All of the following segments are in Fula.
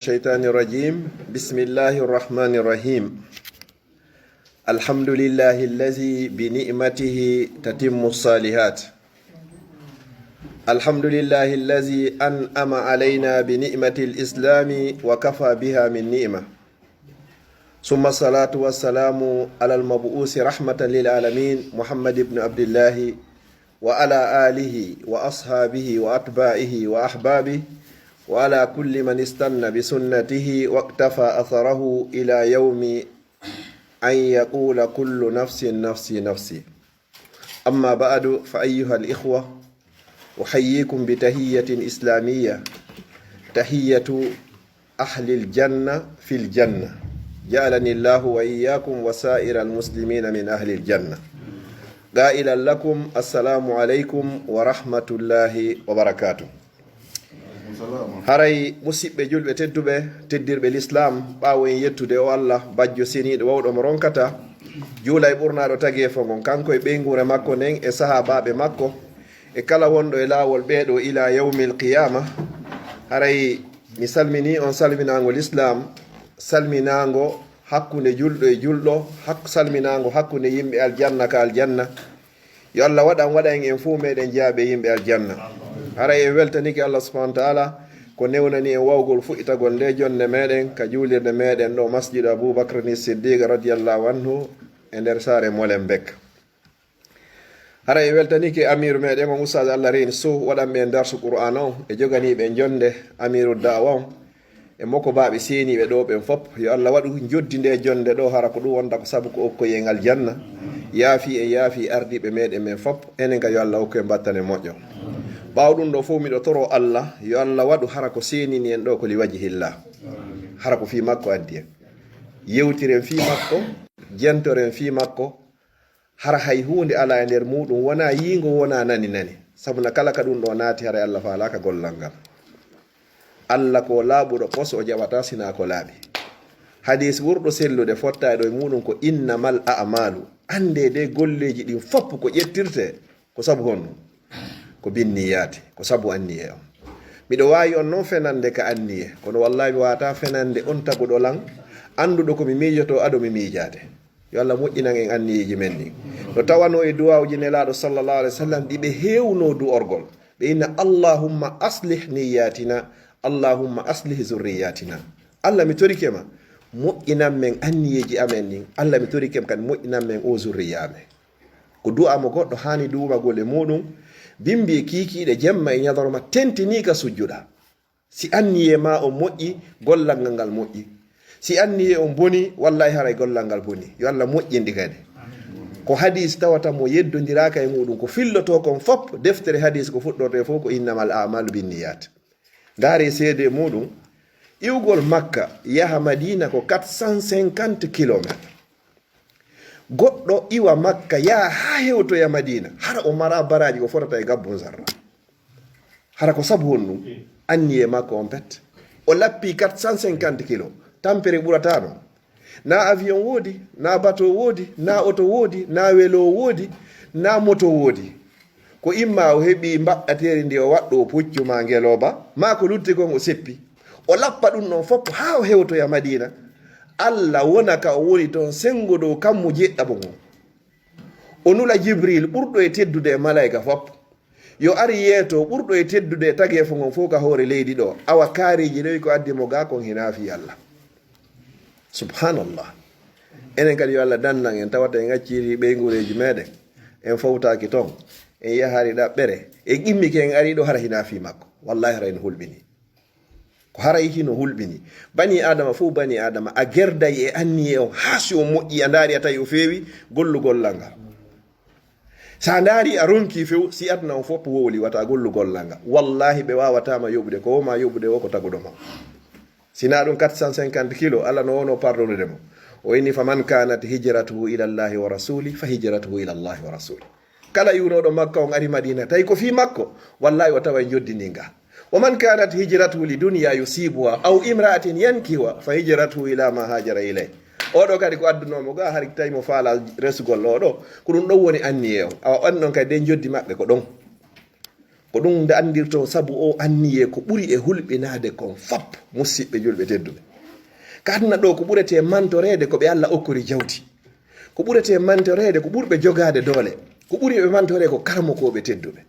الشيطان الرجيم بسم الله الرحمن الرحيم الحمد لله الذي بنعمته تتم الصالحات الحمد لله الذي أنعم علينا بنعمة الإسلام وكفى بها من نعمة ثم الصلاة والسلام على المبعوث رحمة للعالمين محمد بن عبد الله وعلى آله وأصحابه وأتباعه وأحبابه وعلى كل من استنى بسنته واقتفى أثره إلى يوم أن يقول كل نفس نفسي نفسي أما بعد فأيها الإخوة أحييكم بتحية إسلامية تحية أهل الجنة في الجنة جعلني الله وإياكم وسائر المسلمين من أهل الجنة قائلا لكم السلام عليكم ورحمة الله وبركاته. haray musidɓe julɓe tedduɓe teddirɓe l'islam ɓawoyen yettude o Allah bajjo seniɗo wawɗo mo ronkata juula e ɓurnaɗo tageefo ngon kanko e ɓeygure makko nden e sahabaɓe makko e kala wonɗo e laawol ɓeeɗo ila yawmil qiyama. haray mi salmini on salminago l'islam, salminago hakkunde julɗo e julɗo, salminago hakkunde yimɓe aljanna ka aljanna. yo Allah waɗa en fuu meɗen jaaɓe yimɓe aljanna. haray en weltaniki Allah subhanahu wa ta'ala ko newnani en wawgol fuɗitagol nde jonde meɗen ka juulirde meɗen ɗo masjidu Aboubacry ni Siddiq radiyallahu anhu e nder saare molen bek. haray en weltaniki amiru meɗen on ustad Allah reni sow waɗanɓe en darsu qur'an on e joganiɓe jonde amiru dawa on e moko baɓe seniɓe ɗo ɓen fop. yo Allah waɗu joddi nde jonde ɗo hara ko ɗum wonta ko saabu ko okkoyen aljanna yaafi ardiɓe meɗen men fop enen ka yo Allah hokku en battane moƴƴo. ɓaaw ɗum ɗo fof miɗo toro Allah yo Allah waɗu hara ko senini en ɗo ko li wajhillah, hara ko fi makko addi en, yewtiren fi makko, jentoren fi makko, hara hay hunde ala e nder muɗum wona yingo wona nani sabuna kala ka ɗum ɗo naati hara Allah faalaka gollal ngal. Allah ko laaɓuɗo pos o jaɓata sina ko laaɓi. hadis ɓurɗo sellude fotta ɗo e muɗum ko innamal a'malu, ande de golleji ɗin fop ko ƴettirte ko sabu honɗum ko binniyati, ko sabu anniye on. miɗo wawi on noon fenande ka anniye, kono wallahi mi wata fenande on taguɗo lan anduɗo komi miijoto aɗo mi miijade. yo Allah moƴƴinan en anniyeji men ɗin. no tawano e duwawji nelaɗo sallallahu alaihi wa sallam ɗiɓe hewno du orgol ɓe inna allahumma aslih niyatina, allahumma aslih zurriyatina. Allah mi torikema moƴƴinan men anniyeji amen ɗin, Allah mi torikema kadi moƴƴinan men o zurriya amen. ko du'a mo goɗɗo hani duwagol e muɗum bimbi kikiɗe jemma e ñadorma tentini ka sujjuɗa. si anniye ma on moƴƴi gollal ngal moƴƴi, si anniye on boni wallahi haray gollal ngal boni. yo Allah moƴƴindi kadi ko hadis tawata mo yeddodiraka e muɗum ko filloto kon fop deftere hadis ko fuɗɗorte fof ko innamal a'malu binniyat. gaari seede muɗum iwgol Makka yaha Madina ko 450 kilométre. goɗɗo iwa Makka yaha ha hewtoya Madina hara o mara baraji ko fotata e gabbu zarra, hara ko sabu honɗum anniye makko on pet o lappi 450 kilo. tampere ɓurata ɗon, na avion woodi, na bateau woodi, na auto woodi, na welo woodi, na moto woodi. ko imma o heɓi mbaɗɗateri ndi o waɗɗo o puccuma ngeloba ma ko lutti kon o seppi o lappa ɗum ɗon fop ha o hewtoya Madina. Allah wona ka o woni toon sengoɗo kammo jeɗɗamo ngon o nula Jibril ɓurɗo e teddude e malayika fop yo ari yeeto ɓurɗo e teddude e tageefo ngon fof ka hoore leydi ɗo awa kaariji ɗoyi ko addi mo ga kon hinafi Allah. subhanallah. enen kadi yo Allah dannan en tawata en acciri ɓeygureji meɗen en fawtaki toon en yahari ɗaɓɓere en qimmike en ari ɗo hara hinafi makko. wallahi hara en hulɓini ko haray hino hulɓini. bani adama fo bani adama a gerday e anniye on ha si o moƴƴi a daari a tawi o feewi gollugollal ngal. sa daari a ronki few si adna on fof wowli wata gollugollal ngal. wallahi ɓe wawatama yoɓude ko woma yoɓude o ko taguɗo ma. sina ɗum 450 kilo Allah no wono pardonnude mo. o inni faman kanat hijratuhu ila llahi wa rasuli fa hijratuhu ila llahi wa rasuli. kala iwnoɗo Makka on ari Madina tawi ko fi makko wallahi o tawa joddindinga. ومن كانت هجرته لدنيا يصيبها أو امرأة ينكحها فهجرته إلى ما هاجر إليه. oɗo kadi ko addunomo ga har tawi mo faala resugol ɗo ko ɗum ɗon woni anniye o awa on ɗon kadi den joddi maɓɓe ko ɗon ko ɗum nde andirto sabu o anniye ko ɓuri e hulɓinade kon fop musidɓe julɓe tedduɓe. Ka aduna ɗo ko ɓurete mantorede ko ɓe Allah okkori jawdi, ko ɓurete mantorede ko ɓurɓe jogade doole, ko ɓuri ɓe mantorede ko karmokoɓe tedduɓe.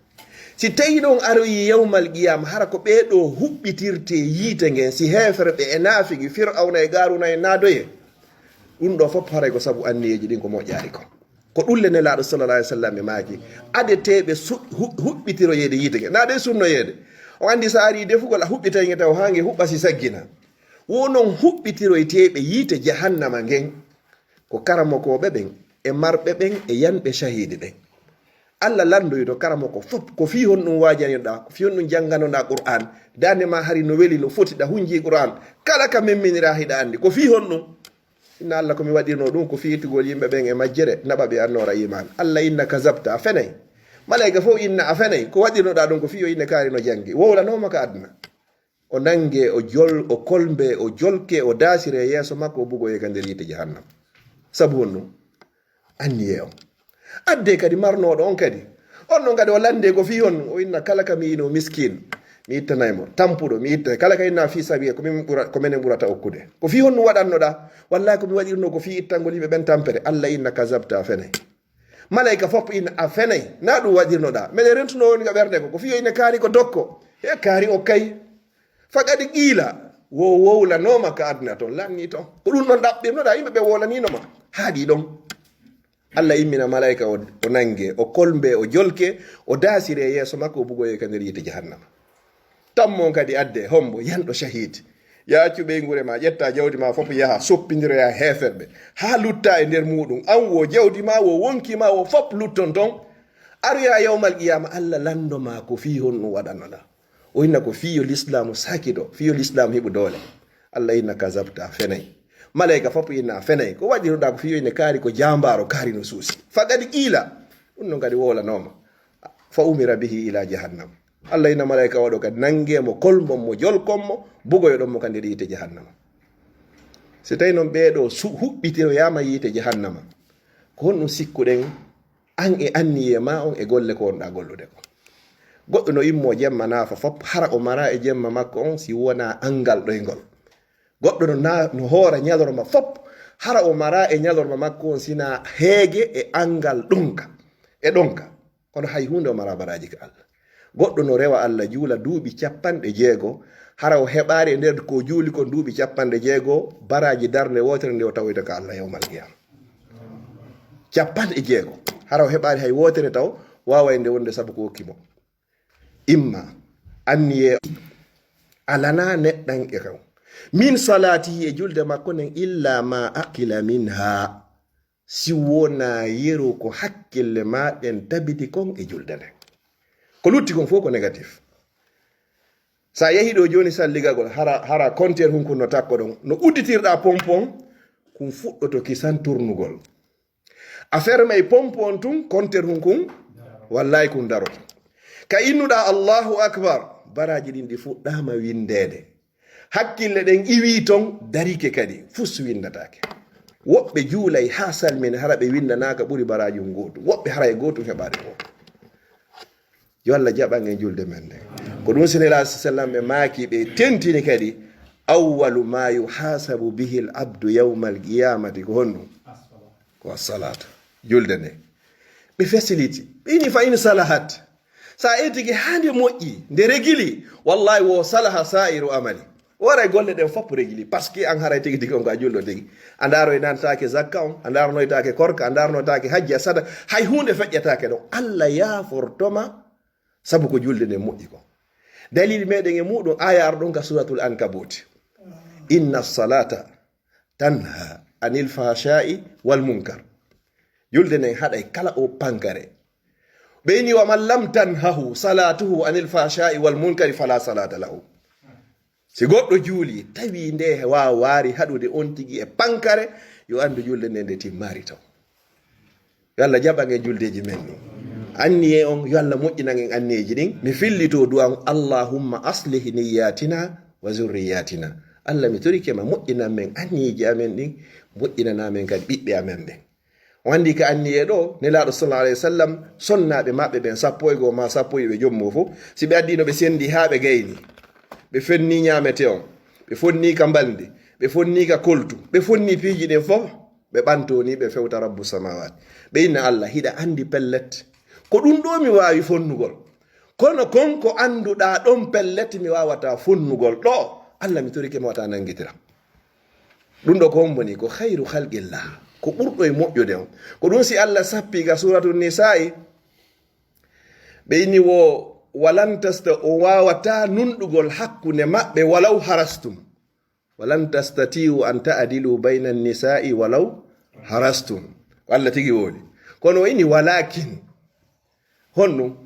Si tawi ɗon aroyi yawmal qiyama hara ko ɓeɗo huɓɓitirte yiite ngen, si hefreɓe e naafigi Fir'auna e Garuna e naadoye, ɗum ɗo fof haray ko sabu anniyeji ɗin ko moƴƴari kon. Ko ɗulle nelaɗo sallallahu alaihi wasallam e maaki adeteɓe huɓɓitiroyede yiite nge na de sunnoyede. O andi sa ari defugol a huɓɓitayge taw ha nge huɓɓa si saggina. Wonon huɓɓitiroyteɓe yiite jahannama ngen ko karamokoɓe ɓen e marɓe ɓen e yanɓe shahidi ɓen. Allah landoyi to karamoko fof ko fi hon ɗum wajaniɗa, ko fi hon ɗum jangganoɗa Qur'an, dande ma hari no weli no fotiɗa hunji Qur'an, kala ka memminira hiɗa andi ko fi hon ɗum. Inna Allah komi waɗirno ɗum ko fiitigol yimɓe ɓen e majjere naɓa ɓe annora iman. Allah inna kazabta a fenay, malayika fof inna a fenay, ko waɗirnoɗa ɗum ko fiyo inne kaari no jangi wowlanoma ka aduna. O nange o kolmbe o jolke o dasire yeeso makko o bugoye ka nder yiite jahannam. Sabu hon ɗum anniye on adde kadi marnoɗo on kadi on ɗon kadi o lande ko fi hon o inna kala ka mi ino miskin mi ittanaymo tampuɗo mi itta kala ka inna fi sabiye ko minen ɓurata okkude ko fi hon ɗum waɗannoɗa wallahi komi waɗirno ko fi ittangol yimɓe ɓen tampere. Allah inna kazabta a fenay, malayika fof inna a fenay, na ɗum waɗirnoɗa mene rentuno woni ka ɓerde ko ko fiyo ine kaari ko dokko e kaari o kay fagadi qiila wo wowlanoma ka aduna toon lanni toon ko ɗum ɗon ɗaɓɓirnoɗa yimɓe ɓe wolaninoma haaɗi ɗon. Allah immina malayika o nange o kolmbe o jolke o dasire yeeso makko o bugoye ka nder yiite jahannama. Tammon kadi adde hombo yanɗo shahid yaccu ɓeygure ma ƴetta jawdi ma fof yaha soppidiroya heferɓe ha lutta e nder muɗum an wo jawdi ma wo wonkima wo fof lutton ton aroya yawmal qiyama Allah landoma ko fi hon ɗum waɗannoɗa. O inna ko fiyo l'islamu sakiɗo fiyo l'islamu heɓu doole. Allah inna kazabta fenay, malayika fof inna fenay, ko waɗiroɗa ko fiyo ine kaari ko jambaro kaari no suusi fagadi qiila ɗum non kadi wowlanoma fa umira bihi ila jahannam. Allah inna malayika waɗo kadi nangemo kolmon mo jolkonmo bugoyo ɗon mo ka nder yiite jahannama. Si tawi noon ɓeeɗo huɓɓitiroyama yiite jahannama ko honɗum sikkuɗen an e anniye ma on e golle ko wonɗa gollude ko. Goɗɗo no immo jemma naafa fop hara o mara e jemma makko on si wona angal ɗoygol. Goɗɗo no hoora ñalorma fop hara o mara e ñalorma makko on sina heege e angal ɗonka kono hay hunde o mara baraji ka Allah. Goɗɗo no rewa Allah juula duuɓi 60 hara o heɓaari e nder ko juuli ko duuɓi 60 baraji darde wotere nde o tawoyta ka Allah yawmal qiyama 60 hara o heɓaari hay wotere taw wawa nde wonde sabu ko hokkimo. Imma anniye alana neɗɗan e kam min salatihi e julde makko nen illa ma akila minha si wona yeru ko hakkille maɗen tabiti kon e julde nden. Ko lutti kon fof ko négatif. Sa yehi ɗo joni salligagol hara compteur hun no takko ɗon no udditirɗa pompon kun fuɗɗoto kisan tournugol a ferma e pompon tun compteur hun kun wallahi kun daroto ka innuɗa Allahu akbar baraji ɗin ɗi fuɗɗama windede hakkille ɗen iwi ton darike kadi fus windatake. Woɓɓe juulay ha salmine hara ɓe windanaka ɓuri baraji gotum, woɓɓe hara e gotum heɓade gotum. Yo Allah jaɓan e julde men nde ko ɗum sinela sallam ɓe maaki ɓe tentini kadi awwalu ma yuhasabu bihi l abdu yawma al qiyamati ko honɗum ko salatu julde nde ɓe facility ɓini fa in salahat sa etigi hande moƴƴi nde regili wallahi wo salaha sa'iru amali wara golle ɗen fopp regili par ce que an haray tigi tigi on ko a julɗo tigi a ndaro e nantake zakka on a darnoytake korka a darnotake hajji a sada hay hunde feƴƴatake ɗon Allah yafortoma sabu ko julde nde moƴƴi ko. Dalil meɗen e muɗum aya arɗon ka suratul ankabut inna salata tanha anil fahsha'i wal munkar. Julde nden haɗay kala o pankare ɓeyni wa man lam tanhahu salatuhu anil fahsha'i wal munkari fala salata lahu. Si goɗɗo juuli tawi nde waari haɗude on tigi e pankare yo andu julde nde nde timmari taw. Yo Allah jaɓan e juldeji men ni anniye on yo Allah moƴƴinan en anniyeji ɗin mi fillito du'an Allahumma aslih niyatina wa zurriyatina. Allah mi torike ma moƴƴinan men anniyeji amen ɗin moƴƴinana men kadi ɓiɓɓe amen ɓen wandi ka anni e ɗo nelaɗo sallallahu alaihi wasallam sonnaɓe maɓɓe ɓen 10 ma 10 ɓe jommo fo si ɓe addino ɓe sendi ha ɓe gayni ɓe fenni ñamete on ɓe fonni ka mbalde ɓe fonni ka koltu ɓe fonni piiji ɗen fof ɓe ɓantoni ɓe fewta rabbu samawati ɓe inna Allah hiɗa andi pellet ko ɗum ɗo mi wawi fonnugol kono konko anduɗa ɗon pellet mi wawata fonnugol ɗo Allah mi torike mi wata nangitira ɗum ɗo ko homboni ko khairu khalqillah ko ɓurɗo e moƴƴude on ko ɗum si Allah sappi ga suratul nisa'i ɓe inni wo walan tasta o wawata nunɗugol hakkunde maɓɓe walaw harastum walan tastatiu an ta'dilu bayna an-nisa'i walaw harastum Allah tigi woni kono ini walakin honno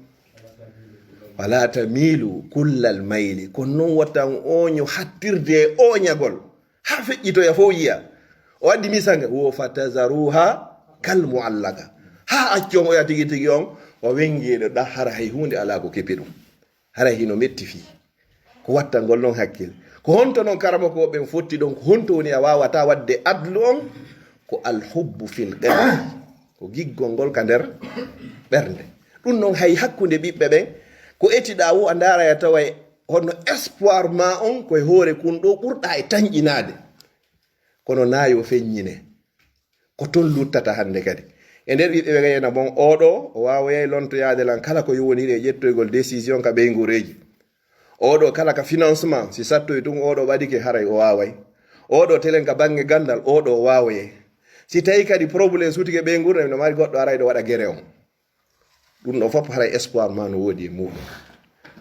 wala tamilu kullal mayli kono non watan oño hattirde oñagol ha feƴƴitoya fo yiya o waddi misanga wo fatazaruha kal muallaga ha accon oya tigi tigi on o wengiɗo ɗa hara hay hunde ala ko kepi ɗum hara hino metti fi ko watta ngol non hakkille ko honto noon karama ko ɓen fotti ɗon ko honto woni a wawata wadde adlu on ko alhubbu fil qalbi ko giggol ngol ka nder ɓernde ɗum noon hay hakkunde ɓiɓɓe ɓen ko etiɗa wo a daraya tawa honno espoir ma on koye hoore kun ɗo ɓurɗa e tañƴinade kono nayo feññine ko ton luttata hande kadi e nder ɓiɓɓe ɓe gayena bon oɗo o wawoyay lontoyade lan kala ko yowoniri e ƴettoygol décision ka ɓeygureji oɗo kala ka financement si sattoy tun oɗo waɗike haray o waway oɗo telen ka bange gandal oɗo o wawoye si tawi kadi probléme sutike ɓeygurde no mari goɗɗo arayɗo waɗa guere on ɗum ɗo fof haray espoir ma no woodi e muɗum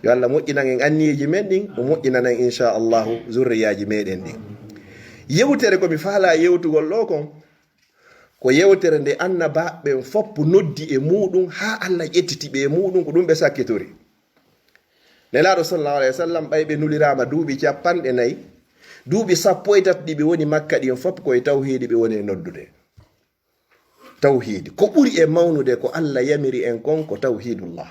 yo Allah moƴƴinan en anniyeji men ɗin o moƴƴinanan inchallahu zurriyaji meɗen ɗin yewtere komi faala yewtugol ɗo kon ko yewtere nde annabaɓen foppu noddi e muɗum ha Allah ƴettitiɓe e muɗum ko ɗum ɓe sakkitori nelaɗo sallallahu alaihi wasallam ɓayɓe nulirama duuɓi 40 duuɓi 13 ɗi ɓe woni makka ɗin fop koye tawhidi ɓe woni e noddude tawhidi ko ɓuri e mawnude ko Allah yamiri en kon ko tawhidullah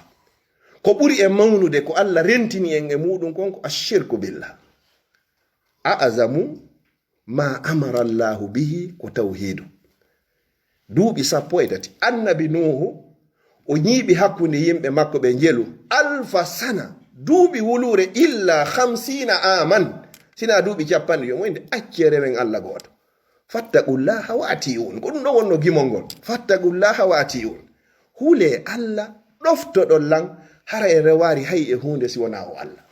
ko ɓuri e mawnude ko Allah rentini en e muɗum kon ko ashirku billah a'azamu ma amara Allahu bihi ko tawhidu duuɓi 13 annabi nuhu o ñiiɓi hakkunde yimɓe makko ɓe njelu alfa sana duuɓi wulure illa 50 aman sina duuɓi 50 yo moyde accere men Allah goto fattaqullaha wa atiun ko ɗum ɗo wonno gimol ngol fattaqullaha wa atiun hule Allah ɗoftoɗon lan hara e rewari hay e hunde si wona o Allah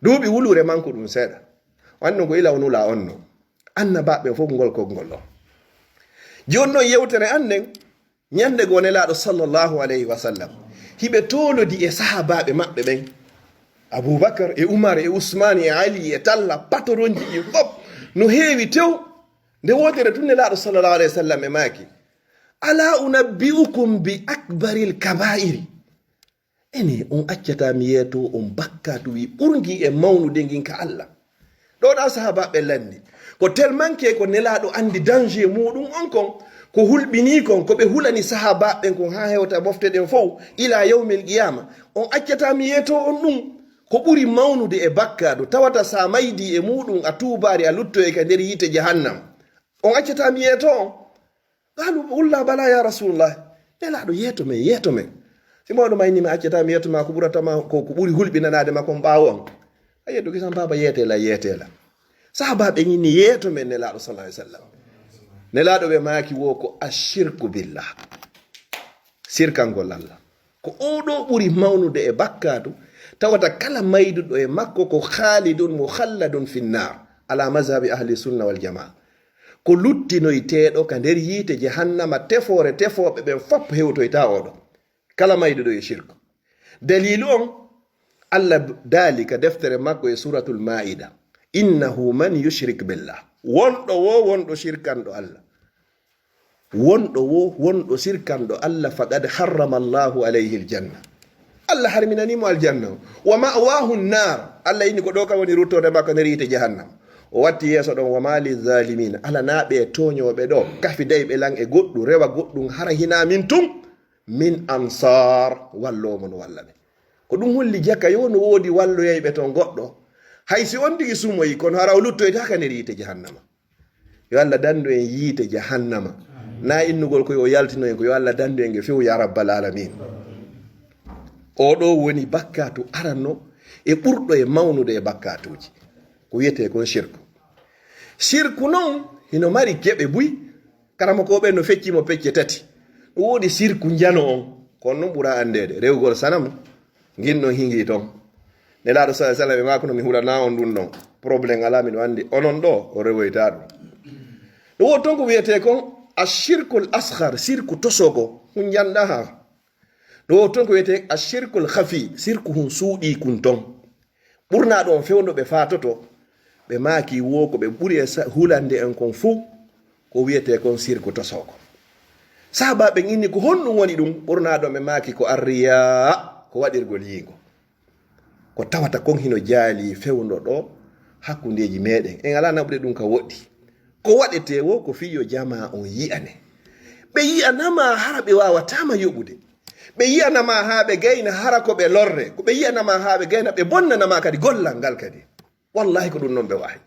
duuɓi wulure man ko ɗum seeɗa wanno ko ila onula onno annabaɓe fof ngol ko ngol ɗo joni noon yewtere annen ñande go nelaɗo sallllahu alayhi wa sallam hiɓe tolodi e sahabaɓe maɓɓe ɓen Abubakar e Umar e Usmane e Ali e Talla patoronji ɗi fof no heewi tew nde wotere tun nelaɗo sallllahu alayhi wa sallam e maaki ala unabbi'ukum bi akbaril kaba'iri ene on accata mi yeeto on bakkatu wi ɓurgi e mawnude ngin ka Allah ɗoɗa sahabaɓe landi ko telmanke ko nelaɗo andi danger muɗum on kon ko hulɓini kon ko ɓe hulani sahabaɓen kon ha hewta mofte ɗen fof ila yawmil qiyama on accata mi yeeto on ɗum ko ɓuri mawnude e bakkadu tawata sa maydi e muɗum a tubari a luttoye ka nder yite jahannam on accata mi yeeto on qalu ulla bala ya rasulullah nelaɗo yeeto men si mawɗo mayni mi accata mi yettoma ko ɓuratama ko ɓuri hulɓinanade ma kon ɓawo on a yetto kisan baba yeetela sahabaɓe ñinni yeeto men nelaɗo sallallahu alaihi wasallam nelaɗo ɓe maaki wo ko ashirku billah sirkangol Allah ko oɗo ɓuri mawnude e bakkatu tawata kala mayduɗo e makko ko khalidun mukhalladun finnar ala mazhabi ahli sunna wal jamaa ko luttinoyteɗo ka nder yiite jahannama tefoɓe ɓen fop hewtoyta oɗo kala mayduɗo e shirku dalilu on Allah dalika deftere makko e suratul maida innahu man yushrik billah wonɗo shirkanɗo Allah wonɗo shirkanɗo Allah faqad harrama Allahu alayhi aljanna Allah harminanimo aljanna wa ma'wahu an-nar Allah inni ko ɗo ka woni ruttode makko nder yiite jahannam o watti yeeso ɗon wa mali zalimina ala naaɓe toñoɓe ɗo kafi dayɓe lan e goɗɗum rewa goɗɗum hara hina min tum min ansar wallomo no walla ɓe ko ɗum holli jakka yo no woodi walloyayɓe ton goɗɗo hay si on tigi sumoyi kono hara o luttoyta ka nder yiite jahannama yo Allah dandu en yiite jahannama na innugol ko yo yaltino en ko yo Allah dandu en few ya rabbal alamin. O ɗo woni bakkatu aranno e ɓurɗo e mawnude e bakkatuji ko wiyete kon shirku. Shirku non hino mari geɓe buy karama ko ɓe no feccimo pecce tati. ɗum wodi shirku jano on kono non ɓura andede rewgol sanam ginno hingi ton nelaɗo sa sallam e mako no mi hulana on ɗum ɗon probléme ala miɗo andi onon ɗo o rewoyta ɗum. ɗum wodi ton ko wiyete kon ashirkul asghar sirku tosogo hun janda ha. ɗo ton ko wiyete ashirkul khafi sirku hun suuɗi kun ton ɓurna ɗon fewno ɓe fatoto ɓe maaki wo ko ɓe ɓuri e hulande en kon fuu ko wiyete kon sirku tosogo. Sahaba ɓe inni ko honɗum woni ɗum ɓurna ɗon ɓe maaki ko arriya ko waɗirgol yigo ko tawata kon hino jaali fewno ɗo hakkundeji meɗen en ala naɓude ɗum ka woɗɗi ko waɗete wo ko fiyo jama on yi'ane ɓe yi'anama hara ɓe wawatama yoɓude ɓe yi'anama ha ɓe gayna hara ko ɓe lorre ko ɓe yi'anama ha ɓe gayna ɓe bonnanama kadi gollal ngal kadi wallahi ko ɗum noon ɓe wawi.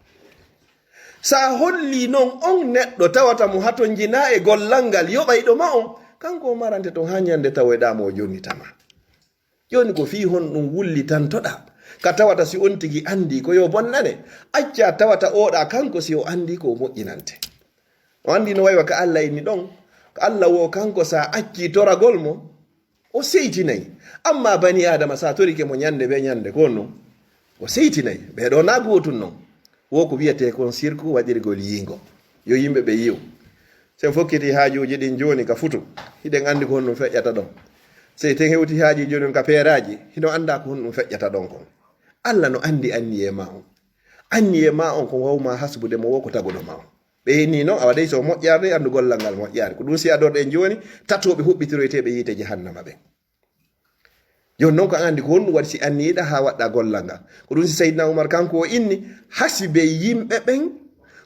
Sa holli noon on neɗɗo tawata mo haton jina e gollal ngal yoɓayɗo ma on kanko marante ton ha ñande tawoyɗama o jonnitama. Joni ko fi hon ɗum wulli tantoɗa ka tawata si on tigi andi ko yo bonnane acca tawata oɗa kanko si o andi ko moƴƴinante. O andi no waywa ka Allah inni ɗon ko Allah wo kanko sa acci toragol mo o seytinayi amma bani adama sa torike mo ñande be ñande ko non o seytinayi ɓeɗo na gotum noon wo ko wiyete kon sirku waɗirgol yigo yo yimɓe ɓe yiw sen fokkiti haajuji ɗin joni ka futu hiɗen andi ko honɗum feƴƴata ɗon sey ten hewti haaji joni ka peeraji hino anda ko honɗum feƴƴata ɗon kon Allah no andi anniye ma on anniye ma on ko wawma hasbude mo wo ko taguɗo ma on ɓe ni noon a waɗay so moƴƴarde andu gollal ngal moƴƴaari ko ɗum si adorɗen joni tatoɓe huɓɓitiroyteɓe yiite jahannama ɓen joni noon ko andi ko honɗum waɗi si anniyiɗa ha waɗɗa gollal ngal ko ɗum si Seydina Oumar kanko o inni hasibe yimɓe ɓen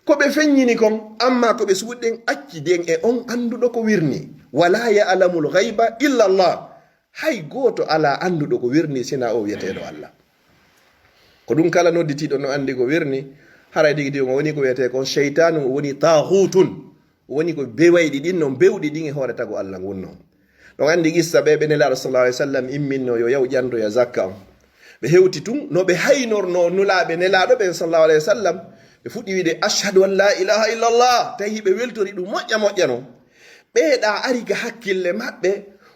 ko ɓe feññini kon amma ko ɓe suuɗɗen acci den e on anduɗo ko wirni wala ya'lamul ghaiba illa Allah hay goto ala anduɗo ko wirni sina o wiyeteɗo Allah ko ɗum kala nodditiɗo no andi ko wirni haray digi tigi o woni ko wiyete kon sheytanu o woni tahutun o woni ko bewayɗi ɗin non bewɗi ɗin e hoore tago Allah gonno ɗon andi gissa ɓe nelaɗo sallallahu alaihi wasallam imminno yo yaw ƴantoya zakka on ɓe hewti tun no ɓe haynorno nulaɓe nelaɗo ɓe sallallahu alaihi wasallam ɓe fuɗɗi wiide ashhadu an la ilaha illallah tawi ɓe weltori ɗum moƴƴa moƴƴa no ɓeeɗa ari ga hakkille maɓɓe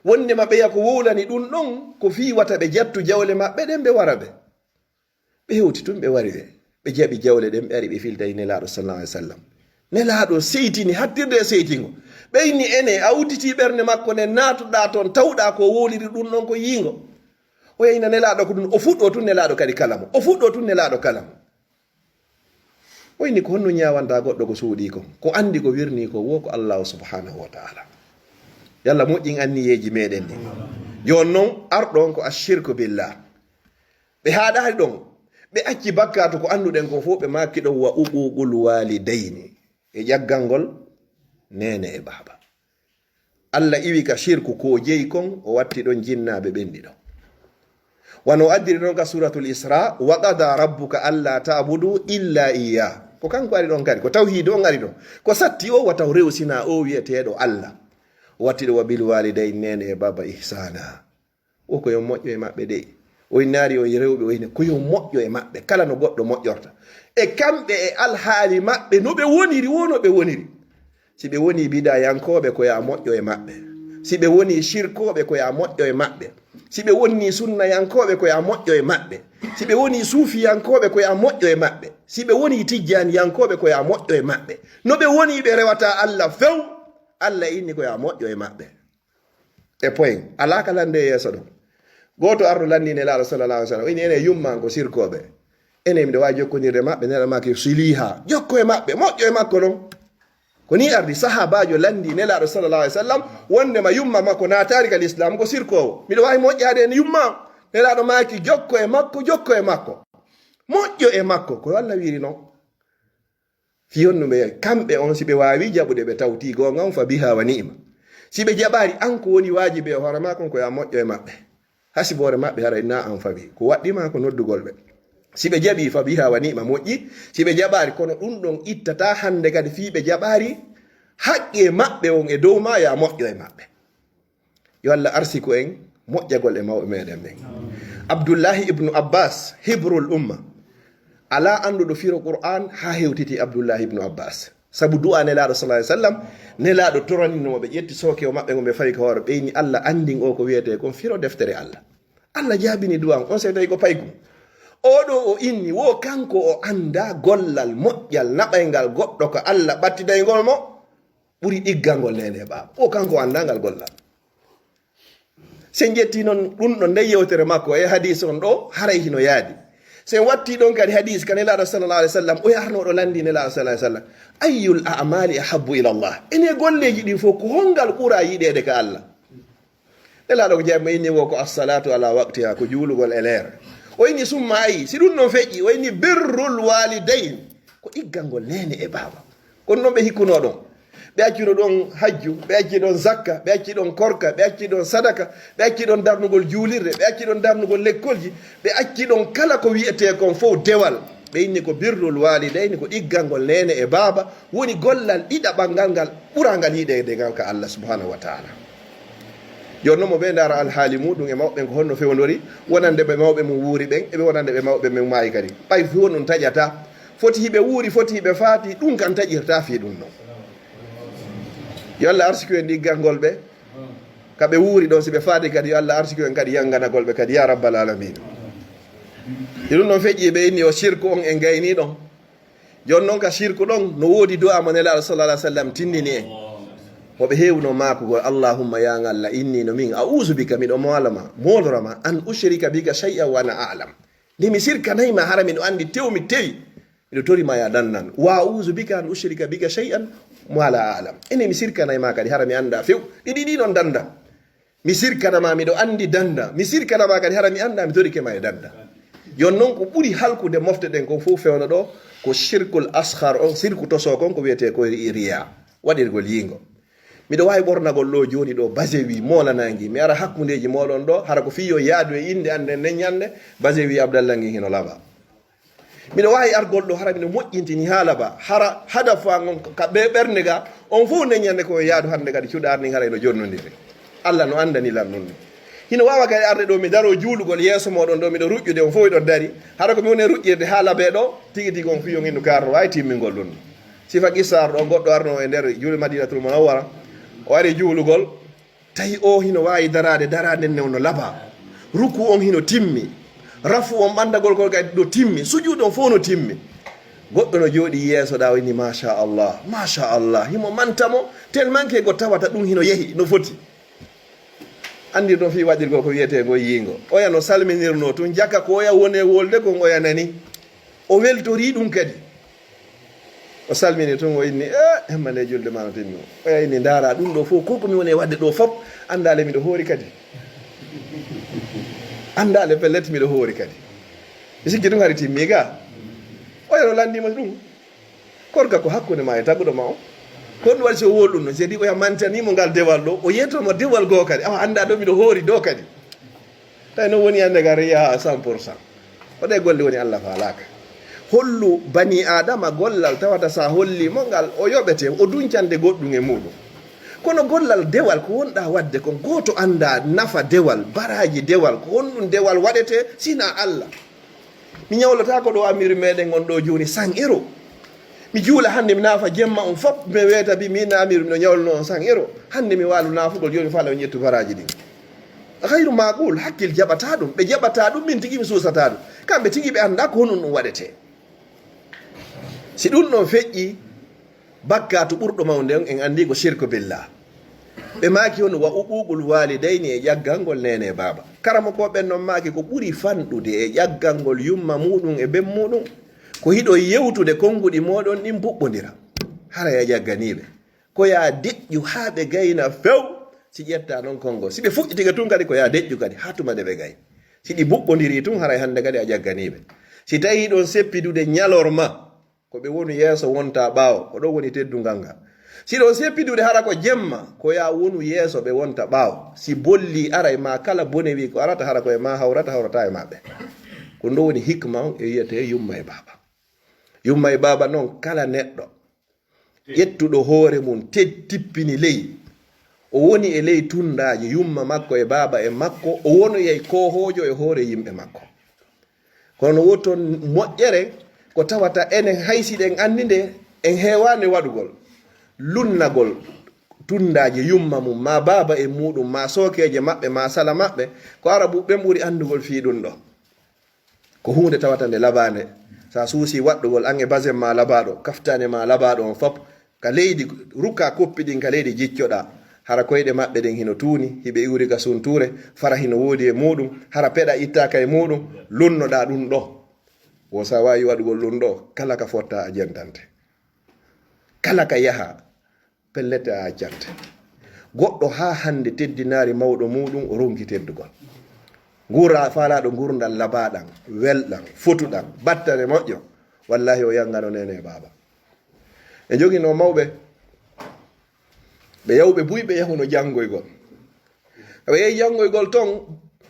wondema ɓeya ko wowlani ɗum ɗon ko fiwata ɓe jattu jawle maɓɓe ɗen ɓe wara ɓe hewti tun ɓe wari ɓe jaɓi jawle ɗen ɓe ari ɓe filtayi nelaɗo sallallahu alaihi wasallam nelaɗo seytini hattirde e seytingo ɓeyni ene a udditi ɓernde makko nde natuɗa toon tawɗa ko wowliri ɗum ɗon ko yingo o yeyna nelaɗo ko ɗum o fuɗɗo tun nelaɗo kadi kalamo o fuɗɗo tun nelaɗo kalamo oyni ko honno ñawanta goɗɗo ko suuɗi ko andi ko wirni ko wo ko allahu subhanahu wa ta'ala yalla moƴƴin anniyeji meɗen ɗi joni noon arɗon ko ashirku billah ɓe haɗari ɗon ɓe acci bakkatu ko anduɗen ko fof ɓe makki ɗon wa uququl walidayni e ƴaggal ngol nene e baba Allah iwi ka shirku ko jeyi kon o watti ɗon jinnaɓe ɓenɗi ɗon wano addiri ɗon ka suratul isra wa qada rabbuka alla ta'budu illa iya ko kanko ari ɗon kadi ko tawhid on ari ɗon ko satti o wataw rewsina o wiyeteɗo Allah o watti ɗo wa bil walidayni nene e baba ihsana o koyo moƴƴo e maɓɓe de o naari o rewɓe oyne koyo moƴƴo e maɓɓe kala no goɗɗo moƴƴorta e kamɓe e alhaali maɓɓe no ɓe woniri wono ɓe woniri si ɓe woni bidayankoɓe ko ya moƴƴo e maɓɓe si ɓe woni shirkoɓe ko ya moƴƴo e maɓɓe si ɓe woni sunnayankoɓe ko ya moƴƴo e maɓɓe si ɓe woni suufiyankoɓe ko ya moƴƴo e maɓɓe si ɓe woni tijjaniyankoɓe ko ya moƴƴo e maɓɓe no ɓe woni ɓe rewata Allah few Allah inni ko ya moƴƴo e maɓɓe e point ala kala nde yeeso ɗon goto arɗo landi nelaɗo sallallahu alaihi wasallam ini ene yummanko sirkoɓe ene mide wawi jokkodirde maɓɓe nela make siliha jokko e maɓɓe moƴƴo e makko ɗon ko ni ardi sahabajo landi nelaɗo sallallahu alaihi wasallam wondema yumma makko natari kal islam ko sirkowo miɗo wawi moƴƴade en yumma nelaɗo maki jokko e makko moƴƴo e makko ko Allah wiri noon fiyonnuɓe kamɓe on si ɓe wawi jaɓude ɓe tawti gonga fa biha wa ni'ma si ɓe jaɓari an ko woni wajibe e hoore makon ko ya moƴƴo e maɓɓe hasibore maɓɓe hara na an fawi ko waɗɗima ko noddugol ɓe si ɓe jaɓi fa biha wa ni'ma moƴƴi si ɓe jaɓari kono ɗum ɗon ittata hande kadi fi ɓe jaɓari haqqe maɓɓe on e dow ma ya moƴƴo e maɓɓe. Yo Allah arsiku en moƴƴagol e mawɓe meɗen ɓen. Abdullahi ibnu Abbas hibrul umma, ala anduɗo firo Qur'an ha hewtiti Abdullahi ibnu Abbas, sabu du'a nelaɗo sallallahu alaihi wasallam, nelaɗo toraninomo ɓe ƴetti sooke o maɓɓe ngo ɓe fawi ko hoore ɓeyni Allah andin o ko wiyete kon firo deftere Allah. Allah jaabini du'an on se tawi ko paygu oɗo o inni wo kanko o anda gollal moƴƴal naɓaygal goɗɗo ko Allah ɓattidaygol mo ɓuri ɗiggalngol nene ɓaaba, o kanko o andangal gollal. sen jetti noon ɗum ɗo nde yewtere makko e hadis on ɗo haray hino yaadi. sen watti ɗon kadi hadis ka nelaɗo sallallah alih w sallam o yarnoɗo landi nelaɗo sallah sallam ayyul amali ahabbu ila llah, ene golleji ɗin fof ko hongal ɓura yiɗede ka Allah. nelaɗo ko jami inni wo ko assalatu ala waqtiha, ko juulugol e leere. o inni summa ayi si ɗum noon feƴƴi o inni birrul walidain, ko ɗiggalngol nene e baaba. kono noon ɓe hikkuno ɗon, ɓe accino ɗon hajju, ɓe acci ɗon zakka, ɓe acci ɗon korka, ɓe acci ɗon sadaka, ɓe acci ɗon darnugol juulirde, ɓe acci ɗon darnugol lekkolji, ɓe acci ɗon kala ko wiyete kon fof dewal. ɓe inni ko birrul walidayni, ko ɗiggalngol nene e baaba woni gollal ɗiɗaɓal ngal ɓurangal yiɗede ngal ka Allah subhanahu wa taala. joni noon mo ɓe ndara alhaali muɗum e mawɓe ko honno fewndori, wonande ɓe mawɓe mum wuuri ɓen eɓe wonande ɓe mawɓe mum maayi kadi. ɓay fi won ɗum taƴata, foti hiɓe wuuri, foti hiɓe faati, ɗum kan taƴirta fi ɗum noon. yo Allah arsiku en ɗiggalngol ɓe kaɓe wuuri ɗon, si ɓe faati kadi yo Allah arsiku en kadi yanganagol ɓe kadi ya rabbal alamin. ɗum noon feƴƴi ɓe inni o shirku on en gayni ɗon. joni noon ka shirku ɗon no woodi du'a mo nelaɗo sallallah alih w sallam tindini en, hoɓe hewno makugol allahumma ya Allah inni no min a'uzu bika, miɗo molama molorama an ushrika bika shay'an wa ana a'lam, nde mi sirkanayma hara miɗo andi tew mi tewi miɗo torima ya dannan, wa a'uzu bika an ushrika bika shay'an wa la a'lam, ene mi sirkanayma kadi hara mi anda few. ɗiɗi ɗi ɗon danda, mi sirkanama miɗo andi danda, mi sirkanama kadi hara mi anda mi torikema e danda. jon noon ko ɓuri halkude mofte ɗen ko fof fewno ɗo ko shirkul ashar on, sirku toso kon ko wiyete ko riya, waɗirgol yingo. miɗo wawi ɓornagol ɗo joni ɗo basewi molanagi, mi ara hakkudeji moɗon ɗo hara ko fiyo yaadu e inde ande nden ñande basewi abdallah ngi hino laɓa. miɗo wawi argol ɗo hara miɗo moƴƴintini haala ba hara hada fa on ka ɓe ɓernde ga on fof nden ñande koye yaadu hande kadi cuɗarni hara no jonnodiri. Allah no andanilan nun ni hino wawa kadi arde ɗo mi daro juulugol yeeso moɗon ɗo miɗo ruƴƴude on fof ɗon dari hara ko mi woni ruƴƴirde haala ɓe ɗo tigi tigi on fiyo gindu karno wawi timmingol ɗum. sifa qissar ɗo goɗɗo arno e nder juule madinatul munawwara, o ari juulugol tawi o hino wawi darade nden no laaba, ruku on hino timmi, rafu on ɓandagol gol kadi ɗo timmi, sujuuɗ on fof no timmi. goɗɗo no jooɗi yeeso ɗa wini machallah himo mantamo tellement ke go tawata ɗum hino yeehi no foti. andir ɗon fi waɗirgo ko wiyete go yingo, oya no salminirno tun jakka ko oya woni e wolde kon oya nani o weltori ɗum kadi o salmini tun o inni hemmande julde ma no timmi o oya inni ndara ɗum ɗo fof ko komi woni e wadde ɗo fof andale miɗo hoori kadi, andale pellet miɗo hoori kadi, mi sikki ɗum hari timmi ga. oya no landima ɗum korka ko hakkude ma e tagguɗo ma o, ko ɗum waɗi so wol ɗum no sedi oya mantanimo ngal dewal ɗo o yettomo dewal goo kadi awa anda ɗo miɗo hoori ɗo kadi, tawi no woni hande ga riya 100%. oɗe golle woni Allah falaka. hollu bani adama gollal tawata sa hollimo ngal o yoɓete o duncande goɗɗum e muɗum, kono gollal dewal ko wonɗa wadde kon goto anda nafa dewal, baraji dewal, ko honɗum dewal waɗete sina Allah. mi ñawlata ko ɗo amiri meɗen on ɗo joni 100 €, mi juula hande mi naafa jemma on fop mi weta bi min amiru miɗo ñawluno on 100 €, hande mi walu naafugol joni fala o ñettu baraji ɗin. hayru maqul, hakkil jaɓata ɗum, ɓe jaɓata ɗum, min tigui mi susata ɗum, kamɓe tigui ɓe anda ko honum ɗum waɗete. si ɗum ɗon feƴƴi bakkatu ɓurɗo mawde on en andi ko shirku billah. ɓe maaki on wa uququl walidayni e ƴaggalngol nene e baaba. karama ko ɓen noon maaki ko ɓuri fanɗude e ƴaggalngol yumma muɗum e ben muɗum ko hiɗo yewtude konnguɗi moɗon ɗin buɓɓodira hara ya ƴagganiɓe, ko ya deƴƴu ha ɓe gayna few. si ƴetta noon konngol si ɓe fuɗɗitiga tun kadi ko ya deƴƴu kadi ha tuma de ɓe gay, si ɗi buɓɓodiri tun haray hande kadi a ƴagganiɓe. si tawi ɗon seppidude ñalorma ko ɓe woni yeeso wonta ɓaawo, ko ɗo woni teddungal ngal. si ɗon seppidude hara ko jemma ko ya wonu yeeso ɓe wonta ɓaawo. si bolli aray ma kala bone wi ko arata hara koye ma hawrata e maɓɓe. ko ndo woni hikma on e wiyete yumma e baaba. yumma e baaba noon kala neɗɗo ƴettuɗo hoore mum tippini ley o woni e ley tundaji yumma makko e baaba e makko o wonoyey kohojo e hoore yimɓe makko kono wotton moƴƴere ko tawata enen haysiɗen andi nde en heewani waɗugol lunnagol tundaji yumma mum ma baaba e muɗum ma sookeje maɓɓe ma sala maɓɓe ko arabu ɓen ɓuri andugol fii ɗum ɗo ko hunde tawata nde labande sa suusi waɗɗugol an e basen ma labaɗo kaftane ma labaɗo on fop ka leydi rukka koppi ɗin ka leydi jiccoɗa hara koyɗe maɓɓe ɗen hino tuuni hiɓe iwri ka sunture fara hino woodi e muɗum hara peɗa ittaka e muɗum lunnoɗa ɗum ɗo wo sa wawi waɗugol ɗum ɗo kala ka fotta a jentante kala ka yaha pellete a accante goɗɗo ha hande teddinari mawɗo muɗum o ronki teddugol gura falaɗo gurdal labaɗan welɗan fotuɗan battane moƴƴo wallahi o yangano nene baba e jogino mawɓe ɓe yawɓe buy ɓe yahuno jangoygol ɓe yehi jangoygol ton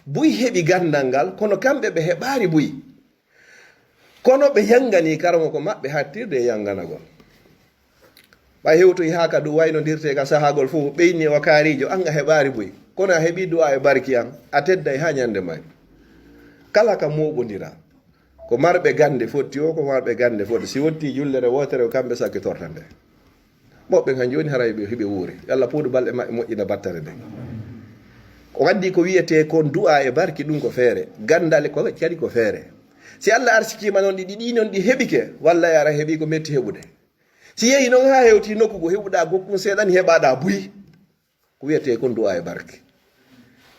buy heɓi gandal ngal kono kamɓe ɓe heɓari buy kono ɓe yangani karamo ko maɓɓe hattirde e yanganagol ɓay hewtoyi ha ka ɗum waynodirte ka sahagol fof ɓeyni o kaarijo an a heɓari buy kono a heɓi du'a e barki an a tedday ha ñande may kala ka moɓodira ko marɓe gande fotti o ko marɓe gande fotti si wotti jullere wotere kamɓe sakkitorta nde moɓɓe han joni hara hiɓe wuuri yallah puuɗu balɗe maɓɓe moƴƴina battare nde ko waddi ko wiyete kon du'a e barki ɗum ko feere gandale ko kadi ko feere si allah arsikima noon ɗi noon ɗi heɓike walla ara heeɓi ko metti heɓude si yehi noon ha hewti nokku ko heɓuɗa gokkum seeɗan heɓaɗa buy ko wiyete kon du'a e barki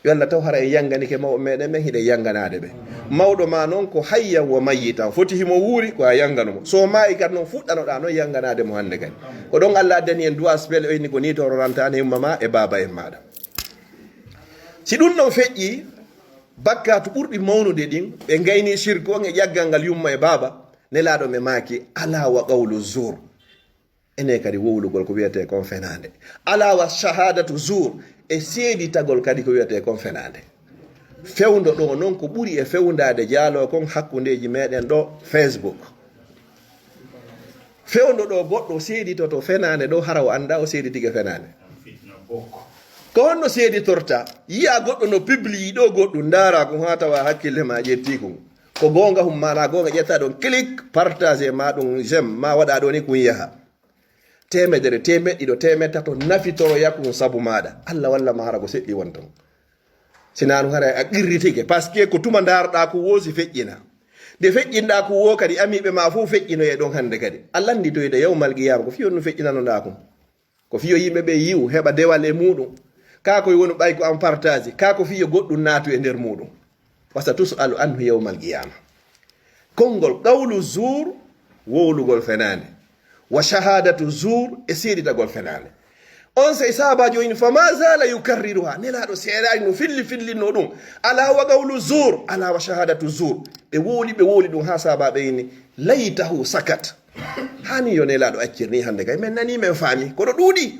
yo allah taw hara e yanganike mawɓe meɗen ɓen hiɗe yanganade ɓe mawɗo ma noon ko hayyan wo mayyitan foti himo wuuri ko a yanganomo so maayi kadi noon fuɗɗanoɗa noon yanganade mo hande kadi ko ɗon allah addani en du'a spele oyni ko ni tororantani yumma ma e baba en maɗa si ɗum ɗon feƴƴi bakkatu ɓurɗi mawnude ɗin ɓe gayni shirque on e ƴaggal ngal yumma e baba nelaɗo me maaki ala wa qawlu zour ene kadi wowlugol ko wiyete kon fenade ala wa shahadatu zour e seeditagol kadi ko wiyete kon fenade fewndo ɗo noon ko ɓuri e fewndade jaalo kon hakkundeji meɗen ɗo Facebook fewndo ɗo goɗɗo seeditoto fenade ɗo hara o anda o seeditike fenade ko honno seeditorta yiya goɗɗo no publie ɗo goɗɗum dara ko ha tawa hakkille ma ƴetti kum ko gonga hum mana gonga ƴetta ɗon clique partage ma ɗum j'aime ma waɗa ɗo ni kum yaha temedere temeɗɗiɗo temedtato nafitoro yakkum sabu maɗa allah walla ma hara ko seɗɗi won ton sinanu hara a qirritike par ce que ko tuma darɗa ko woosi feƴƴina nde feƴƴinɗa ko wo kadi amiɓe ma fof feƴƴino e ɗon hande kadi allah andi toyde yawmal qiyama ko fiyo no feƴƴinanoɗa kum ko fiyo yimɓeɓe yiw heɓa dewal e muɗum ka koye woni ɓay ko an partage ka ko fiyo goɗɗum naatu e nder muɗum wasa tusalu anhu yawmal qiyama konngol qawlu zour wowlugol fenade wa shahadatu zour e seeditagol fenade on sey sahabajo ini fama zala yukarriruha nelaɗo seeɗani no fillinno ɗum ala wa qawlu zour ala wa shahadatu zour ɓe wowli ɗum ha sahabaɓe ini laytahu sakat hani yo nelaɗo accirni hande kay min nani min faami kono ɗuuɗi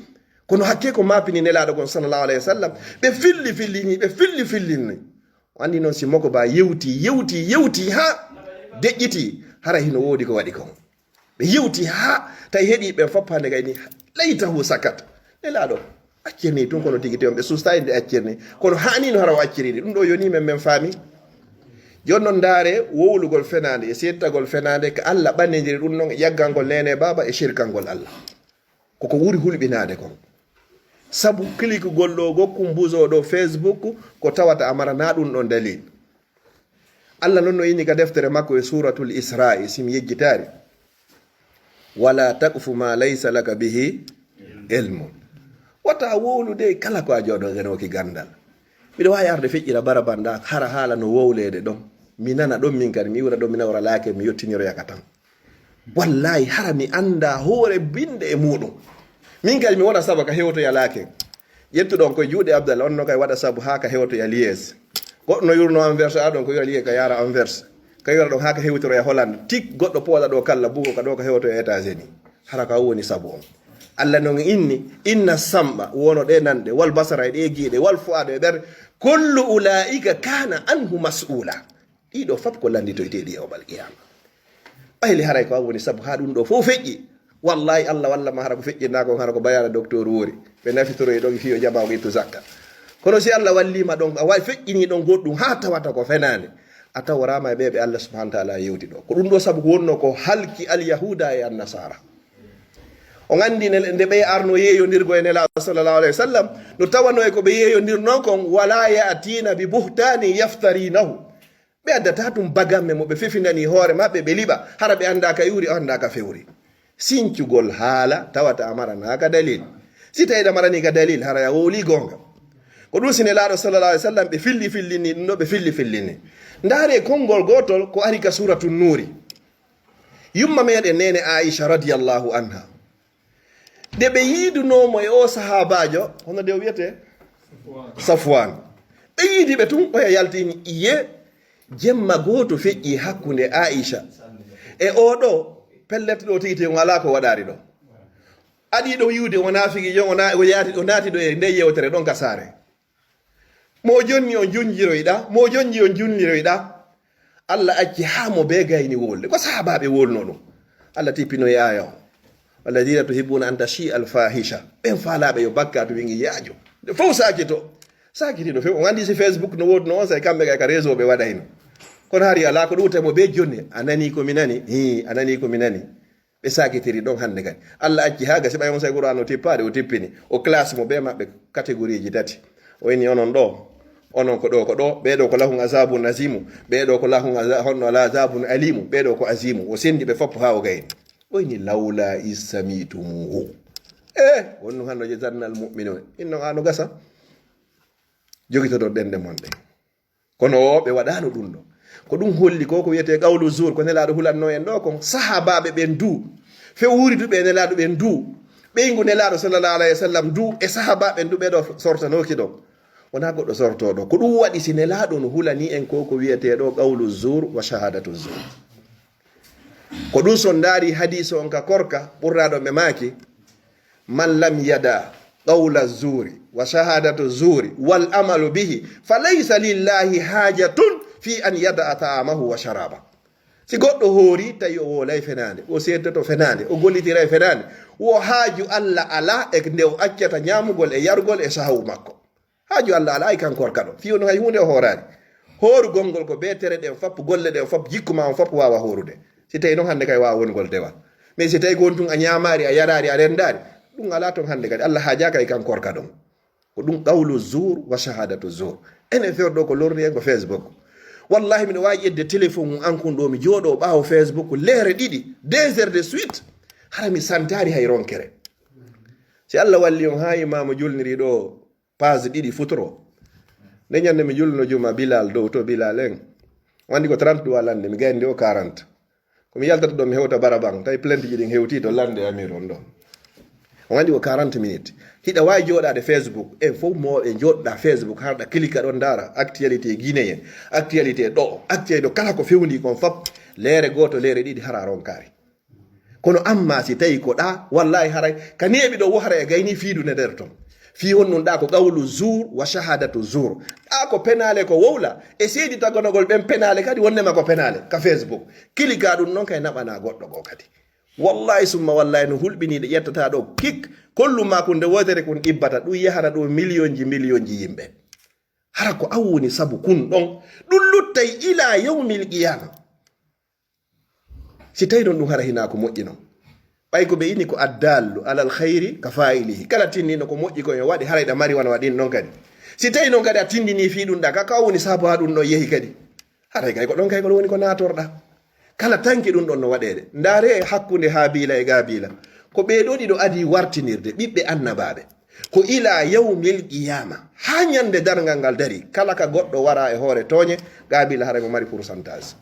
kono hakke ko mapini nelaɗo gon sallallahu alayhi wa sallam ɓe fillini andi noon si moko ba yewti ha deƴƴiti hara hino woodi ko waɗi kon ɓe yewti ha tawi heeɗi ɓen fop hande kayni laytahu sakat nelaɗo accirni tun kono tigi teon ɓe sustayi nde accirni kono hanino hara o acciridi ɗum ɗo yoni men faami jonnon daare wowlugol fenade e settagol fenade ko allah ɓannidiri ɗum noon e ƴaggalngol nene baba e shirkalngol allah koko wuri hulɓinade kon sabu kilikugol ɗo gokkum buso ɗo Facebook ko tawata amarana ɗum ɗon dalil allah noon no inni ka deftere makko e suratul isra'i sim yejjitari wala taqfu ma laysa laka bihi ilmun wata wowlude kala ko a joɗogenoki gandal mbiɗa wawi arde feƴƴira barabanda hara haala no wowlede ɗon mi nana ɗon min kadi mi wura ɗon mi nawra laake mi yettiniroyaka tan wallahi hara mi anda hoore binde e muɗum min kadi mi wona sabu ka hewtoya laake yettuɗon koye juuɗe abdallah on no kay waɗa sabu ha ka hewtoya lies goɗɗo no yurno Anvers aɗon ko yura liye ka yara Anvers ka yura ɗon ha ka hewtoroya Hollande tik goɗɗo poola ɗo kalla bugo ka ɗo ka hewtoya États-Unis hara ka woni sabu on allah noon inni inna sam'a wono ɗe nanɗe wal basara e ɗe giiɗe wal fuaɗo e ɓerde kullu ulaika kana anhu mas'ula ɗiɗo fop ko landitoyteɗi yawmal qiyama ɓayli haray ko woni sabu ha ɗum ɗo fof feƴƴi wallahi Allah walla ma hara ko feƴƴinna ko hara ko bayara docteur wori ɓe nafitoroy ɗon fiyo jaba ko ittu zakka kono si Allah wallima ɗon a wawi feƴƴini ɗon goɗɗum ha tawata ko fenade a tawarama e ɓeɓe Allah subhanahu wa taala yewti ɗo ko ɗum ɗo saabu ko wonno ko halki alyahuda e annasara o gandi nde ɓe arno yeeyodirgo e nelaɗo sallllahu alayhi wa sallam no tawano e ko ɓe yeeyodirnon kon wala yatina bi buhtani yaftarinahu ɓe addata tum bagamme mo ɓe fefinani hoore maɓɓe ɓe liɓa hara ɓe anda ka iwri o anda ka fewri sincugol haala tawata amarana ka dalil si tawi amarani ka dalil hara ya wowli gonga ko ɗum sine laaɗo sallallah alih w sallam ɓe fillini ɗum ɗo ɓe fillini ndaare konngol gotol ko ari ka suratu nuri yumma meɗen nene aicha radiallahu anha nde ɓe yiidunomo e o sahabajo hono nde o wiyete safwan ɓe yiidi ɓe tun oya yaltini iye jemma goto feƴƴi hakkunde aicha e oɗo pellete ɗo tigi te ngala ko waɗari ɗo aɗi ɗo yiwde o nafigi jon o naati ɗo e nde yewtere ɗon ka saare mo jonni on junjiroyɗa mo jonji on junniroyɗa Allah acci ha mo be gayni wolde ko sahabaɓe wolno ɗum Allah tippino e aya o walladina tuhibuna an tashi alfahisha ɓen faalaɓe yo bakka to wingi yaajo nde fof sakitiɗo few on andi si Facebook no wodi no on say kamɓe kay ka réseau ɓe waɗayno kono hari ala ko ɗum mo be jonni anani ko mi nani ɓe sakitiri ɗon hande kadi Allah acci ha gasi ɓay on say qur'an o tippade o tippini o classe mo ɓe maɓɓe catégorie ji tati o wini onon ɗo onon ko ɗo ɓeɗo ko lahum azabun azimu ɓeɗo ko lahum honno ala azabun alimu ɓeɗo ko azimu o sendi ɓe foppo ha o gayni oyni lawla issamitumuhu wonno hanno je zannal mu'minun inno ano gasa jogitoɗon ɗende monɗe kono o ɓe waɗano ɗum ɗo ko ɗum holli ko wiyete qawlu zour ko nelaɗo hulanno en ɗo kon sahabaɓe ɓen du fewuriduɓe nelaɗo ɓen du ɓeygu nelaɗo sallallahu alayhi wa sallam du e sahabaɓe du ɓeɗo sortanoki ɗon wona goɗɗo sortoɗo ko ɗum waɗi si nelaɗo no hulani en ko wiyeteɗo qawlu zour wa shahadatu zour ko ɗum son daari hadise on ka korka ɓurraɗo ɓe maki man lam yada qawla zouri wa shahadatu zouri wal amalu bihi fa laysa lillahi hajatun fi an yada ta'amahu wa sharaba si goɗɗo hoori tawi o wolay fenade o seddoto fenade o gollitira e fenade wo haaju Allah ala e nde o accata ñamugol e yargol e sahawu makko haaju Allah ala e kan korka ɗo fiyo no hay hunde o horani horugol ngol ko be tere ɗen foppo golle ɗen foppo jikkuma on foppo wawa horude si tawi noon hande kay wawa wongol dewal mais si tawi gon tun a ñamari a yarari a rendari ɗum ala toon hande kadi Allah haajaka e kan korka ɗon ko ɗum qawlu zour wa shahadatu zour enen fewɗo ko lorni en ko Facebook wallahi miɗa wawi ƴedde téléphone mum ankun ɗo mi jooɗo ɓaawo Facebook leere ɗiɗi 2 heures de suite hara mi santari hay ronkere si Allah walli on ha imama julniri ɗo page ɗiɗi futoro nde ñande mi julno juma Bilal dow to Bilal en wandi ko 30 ɗo lande mi gayndi o 40 komi yaltata ɗo mi hewta baraban tawi plainte ji ɗin hewti to lande amir on ɗon o wandi ko 40 minutes hiɗa wawi joɗade Facebook e fof moɓe joɗɗa Facebook harɗa clique ɗon dara actualité guinéen actualité ɗo actualité ɗo kala ko fewndi kon fop leere goto leere ɗiɗi hara ronkari kono amma si tawi ko ɗa wallahi haray ka neɓi ɗo wohara e gayni fiidude nder ton fi honnunɗa ko qawlu zour wa shahadatu zour ɗa ko penale ko wowla e seedi tagonogol ɓen penale kadi wonnema ko penale ka Facebook clique ɗum noon kay naɓana goɗɗo ko kadi wallahi summa wallahi no hulɓiniɗe ƴettata ɗo kik kolluma ko nde wotere kon ɗibbata ɗum yahata ɗo million ji yimɓe hara ko awwoni saabu kun ɗon ɗum luttay ila yawmil qiyama si tawi ɗon ɗum hara hina ko moƴƴi non ɓay ko ɓe ini ko addallu alal khayri ka fa'ilihi kala tinnino ko moƴƴi ko yo waɗi harayɗa mari wana waɗin noon kadi si tawi noon kadi a tindini fi ɗum ɗa ka woni saabu ha ɗum ɗon yehi kadi haray kay ko ɗon kay ko woni ko natorɗa kala tanki ɗum ɗon no waɗede ndaare hakkunde Habila e Gabila ko ɓeɗo ɗiɗo adi wartinirde ɓiɓɓe annabaɓe ko ila yawmil qiyama ha ñande dargal ngal dari kala ka goɗɗo wara e hoore tooñe Gabila haray mo mari pourcentage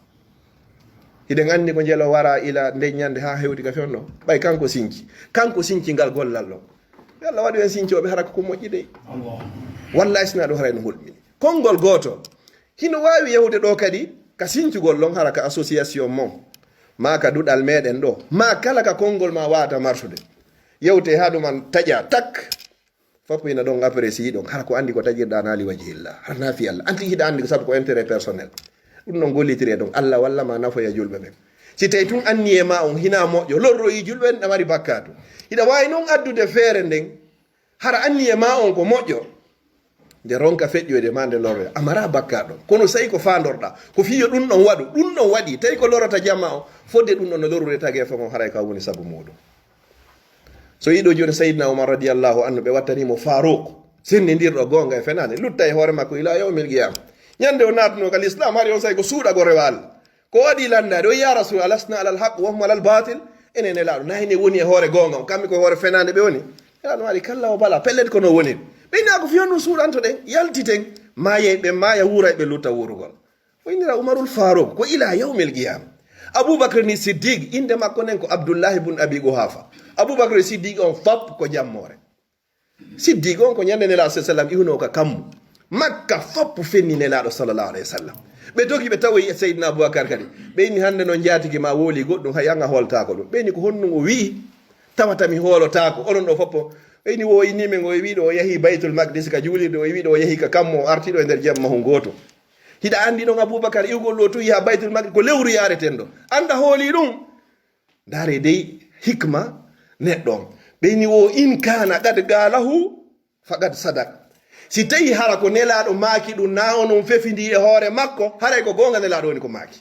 hiɗen andi ko jeelo wara ila nde ñande ha hewti ka fewno ɓay kanko sinki ngal gollal ɗo Allah waɗi en sincoɓe hara ko moƴƴi dey wallahi sina ɗo haray no hulɓini konngol goto hino wawi yahude ɗo kadi ka sincugol ɗon hara ka association mon ma ka duɗal meɗen ɗo ma kala ka konngol ma wata marsude yewte ha ɗuman taƴa tak foppo ina ɗon apprécie ɗon hara ko andi ko taƴirɗa naali wajihillah har nafi Allah anti hiɗa andi ko sabu ko intérêt personnel ɗum ɗon gollitire ɗon Allah walla ma nafoya julɓe ɓen si tawi tun anni e ma on hina moƴƴo lorroyi julɓe en ɗamari bakkatu hiɗa wawi noon addude feere nden hara anni e ma on ko moƴƴo nde ronka feƴƴoyde ma nde lorre amara bakkaɗo kono sayi ko fandorɗa ko fiyo ɗum ɗon waɗu ɗum ɗon waɗi tawi ko lorata jamma o fodde ɗum ɗon no lorrude tagi fo kon haray ka woni sabu muɗum so yiɗo joni sayyidna oumar radiallahu anhu ɓe wattanimo farouk sendidirɗo gonga e fenade lutta e hoore makko ila yawmil qiyama ñande o natuno kal islam hari on sayi ko suuɗago rewal ko waɗi landade o ya rasul alasna alal haq wahum alal batil enen e laaɗo nayne woni e hoore gonga o kamɓe koye hoore fenade ɓe woni elaɗo waɗi kalla o bala pellet kono woni ɓeyna ko fiyon ɗum suuɗanto ɗen yaltiten maye ɓe maya wuura ɓe lutta wurugol o indira oumarul farouk ko ila yawmil qiyama aboubacre ni siddigue inde makko nen ko abdoullahi bun abi gohafa aboubacre siddigue on fop ko jammore siddigue on ko ñande nelaɗo sa sallam iwno ka kammu makka fop fenni nelaɗo sallllahu alayhi wa sallam ɓe dogi ɓe tawoyi seydina aboubacar kadi ɓeyni hande noon jaatigui ma wooli goɗɗum hay anga hooltako ɗum ɓeyni ko honɗum o wi tawatami hoolotako onon ɗo foppo ɓeyni wo inimen o wiɗo o yahi baytul maqdis ka juulirde o wiɗo o yahi ka kammo o artiɗo e nder jamma hu goto hiɗa andi ɗon aboubacar iwgol ɗo tuyi ha baytul maqdis ko lewru yareten ɗo anda hooli ɗum dare dey hikma neɗɗon ɓeyni wo in kana qad galahu faqad sadak si tawi hara ko nelaɗo maaki ɗum na onon fefidi e hoore makko haray ko gonga nelaɗo woni ko maaki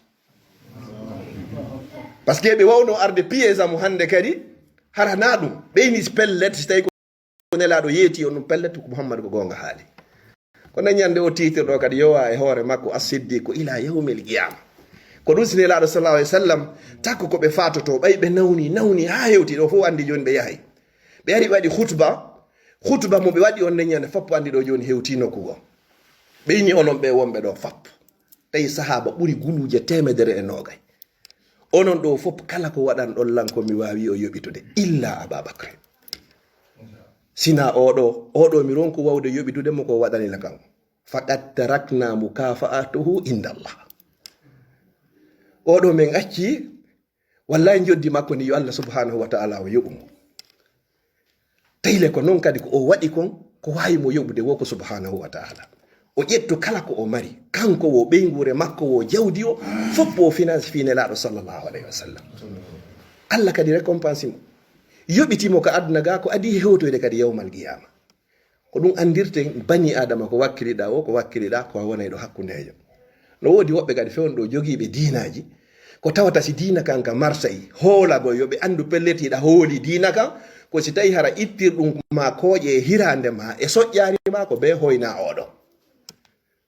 par ce que ɓe wawno arde piége amo hande kadi hara na ɗum ɓeyni pellet si tawi ko nelaɗo yeeti on ɗum pellet ko mouhammado ko gonga haali ko dañande o titirɗo kadi yowa e hoore makko asiddi ko ila yawmil qiyama ko ɗum si nelaɗo sallallahu alayhi wa sallam takko koɓe fatoto ɓay ɓe nawni ha hewti ɗo fof andi joni ɓe yahay ɓe ari ɓe waɗi khutba mo ɓe waɗi on ndeñande foppo andi ɗo joni hewti nokkugo ɓeyni onon ɓe wonɓe ɗo fop tawi sahaba ɓuuri guluje 190 onon ɗo fop kala ko waɗan ɗon lan ko mi wawi o yoɓitude illa ababacre sina oɗo mi ronko wawde yoɓitude mo ko waɗanila kan faqad tarakna mukafa'atuhu indallah oɗo min acci wallahi joddi makko ni yo Allah subhanahu wa ta'ala o yoɓumo tayle ko noon kadi ko o waɗi kon ko wawi mo yoɓude wo ko subhanahu wa ta'ala o ƴetto kala ko o mari kanko wo ɓeygure makko wo jawdi o foppo o finance fi nelaɗo sallllahu alayhi wa sallam Allah kadi récompense mo yoɓitimo ko aduna ga ko adi hewtoyde kadi yawmal qiyama ko ɗum andirten bani adama ko wakkiliɗa o ko wakkiliɗa ko wonay ɗo hakkudejo no wodi woɓɓe kadi fewon ɗo jogiiɓe diinaji ko tawata si diina kan ka marsayi hoolago yoɓe andu pelletiɗa hooli diina kan ko si tawi hara ittirɗum ma kooƴe e hirande ma e soƴƴari ma ko be hoyna oɗo